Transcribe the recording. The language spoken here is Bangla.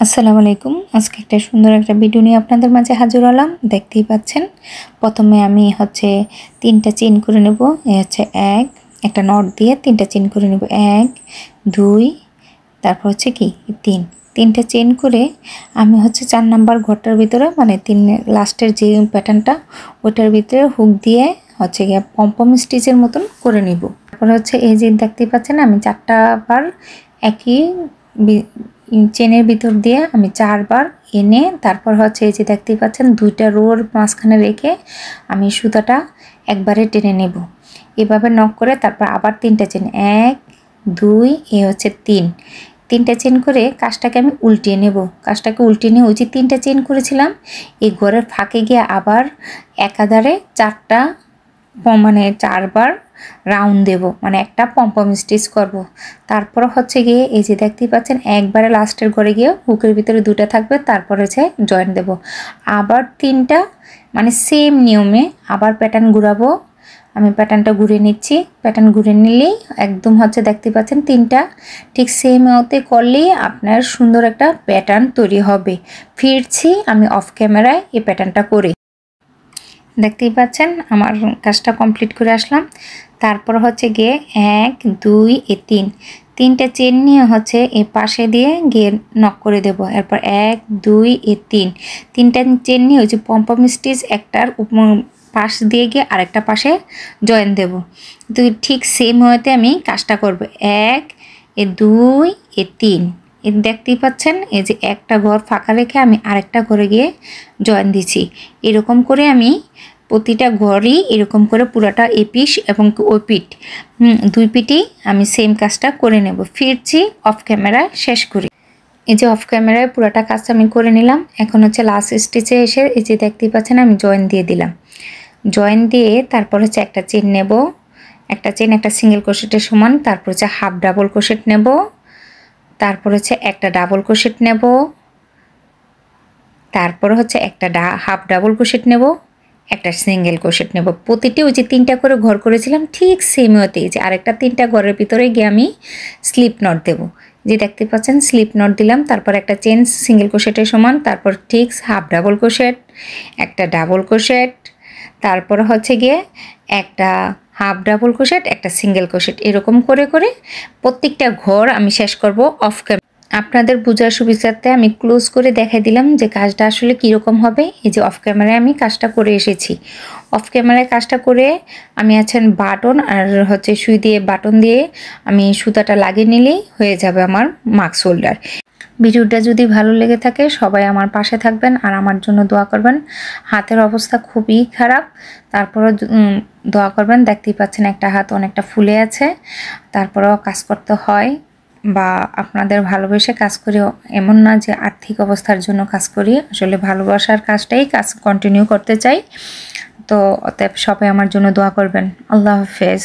আসসালামু আলাইকুম। আজকে একটা সুন্দর একটা ভিডিও নিয়ে আপনাদের মাঝে হাজির হলাম। দেখতেই পাচ্ছেন, প্রথমে আমি তিনটা চেইন করে নেব। একটা নট দিয়ে তিনটা চেইন করে নেব। 1 2, তারপর কি 3। তিনটা চেইন করে আমি 4 নাম্বার ঘরটার ভিতরে মানে লাস্টের যে প্যাটার্নটা ওটার ভিতরে হুক দিয়ে গিয়ে পমপম স্টিচের মতন করে নিব। তারপর এই যে দেখতেই পাচ্ছেন, আমি 4টা বার একই চেনের ভিতর দিয়ে আমি 4 বার এনে তারপর এই যে দেখতেই পাচ্ছেন, 2টা রোর মাঝখানে রেখে আমি সুতাটা একবারে টেনে নেব। এভাবে নক করে তারপর আবার 3টা চেন, 1 2 3। 3টা চেন করে কাজটাকে আমি উল্টিয়ে নেব। কাজটাকে উল্টিয়ে নিয়ে ওই যে 3টা চেন করেছিলাম এই ঘরের ফাঁকে গিয়ে আবার একাধারে 4টা মানে 4 বার রাউন্ড দেব, মানে একটা পমপম স্টিচ করব। তারপর গিয়ে এই যে দেখতেই পাচ্ছেন, একবারে লাস্টের ঘরে গিয়ে হুকের ভিতরে 2টা থাকবে, তারপর জয়েন দেব। আবার 3টা মানে সেম নিয়মে আবার প্যাটার্ন ঘুরাবো। আমি প্যাটার্নটা ঘুরে নিচ্ছি। প্যাটার্ন ঘুরে নিলেই একদম দেখতে পাচ্ছেন 3টা ঠিক সেম ওতে করলেই আপনার সুন্দর একটা প্যাটার্ন তৈরি হবে। ফিরছি আমি অফ ক্যামেরায় এই প্যাটার্নটা করে। দেখতেই পাচ্ছেন আমার কাজটা কমপ্লিট করে আসলাম। তারপর গিয়ে 1 2 3 3টা চেন নিয়ে এই পাশে দিয়ে গিয়ে নক করে দেব। এরপর 1 2 3 3টা চেন নিয়ে ওই যে পমপম স্টিচ একটার পাশ দিয়ে গিয়ে আরেকটা পাশে জয়েন দেব। তো ঠিক সেম ওয়েতে আমি কাজটা করব। 1 2 3 দেখতেই পাচ্ছেন, এই যে একটা ঘর ফাঁকা রেখে আমি আরেকটা ঘরে গিয়ে জয়েন দিচ্ছি। এরকম করে আমি প্রতিটা ঘরই এরকম করে পুরাটা এপিস এবং ওই পিঠ 2 পিঠই আমি সেম কাজটা করে নেব। ফিরছি অফ ক্যামেরা শেষ করি। এই যে অফ ক্যামেরায় পুরাটা কাজ আমি করে নিলাম। এখন লাস্ট স্টিচে এসে এই যে দেখতেই পাচ্ছেন আমি জয়েন দিয়ে দিলাম। জয়েন দিয়ে তারপর একটা চেন নেব, একটা চেন একটা সিঙ্গেল ক্রোশেটের সমান, তারপর হাফ ডাবল ক্রোশেট নেব, তারপর একটা ডাবল ক্রোশেট নেব, তারপর একটা হাফ ডাবল ক্রোশেট নেব, একটা সিঙ্গেল ক্রোশেট নেব। প্রতিটি ওই যে 3টা করে ঘর করেছিলাম ঠিক সেম ওতে যে আরেকটা 3টা ঘরের ভিতরে গিয়ে আমি স্লিপ নট দেব। যে দেখতে পাচ্ছেন স্লিপ নট দিলাম, তারপর একটা চেন সিঙ্গেল ক্রোশেটের সমান, তারপর ঠিক হাফ ডাবল ক্রোশেট, একটা ডাবল ক্রোশেট, তারপর গিয়ে একটা হাফ ডাবল ক্রোশেট, একটা সিঙ্গেল ক্রোশেট। এরকম করে করে প্রত্যেকটা ঘর আমি শেষ করব অফ ক্যামেরা। আপনাদের বোঝার সুবিধার্থে আমি ক্লোজ করে দেখাই দিলাম যে কাজটা আসলে কীরকম হবে। এই যে অফ ক্যামেরায় আমি কাজটা করে এসেছি। অফ ক্যামেরায় কাজটা করে আমি বাটন আর সুই দিয়ে বাটন দিয়ে আমি সুতাটা লাগিয়ে নিলেই হয়ে যাবে আমার মাস্ক হোল্ডার। ভিডিওটা যদি ভালো লেগে থাকে সবাই আমার পাশে থাকবেন আর আমার জন্য দোয়া করবেন। হাতের অবস্থা খুবই খারাপ, তারপরও দোয়া করবেন। দেখতেই পাচ্ছেন একটা হাত অনেকটা ফুলে আছে, তারপরেও কাজ করতে হয় বা আপনাদের ভালোবেসে কাজ করি, এমন না যে আর্থিক অবস্থার জন্য কাজ করি, আসলে ভালোবাসার কাজটাই কাজ কন্টিনিউ করতে চাই। তো অতএব সবাই আমার জন্য দোয়া করবেন। আল্লাহ হাফেজ।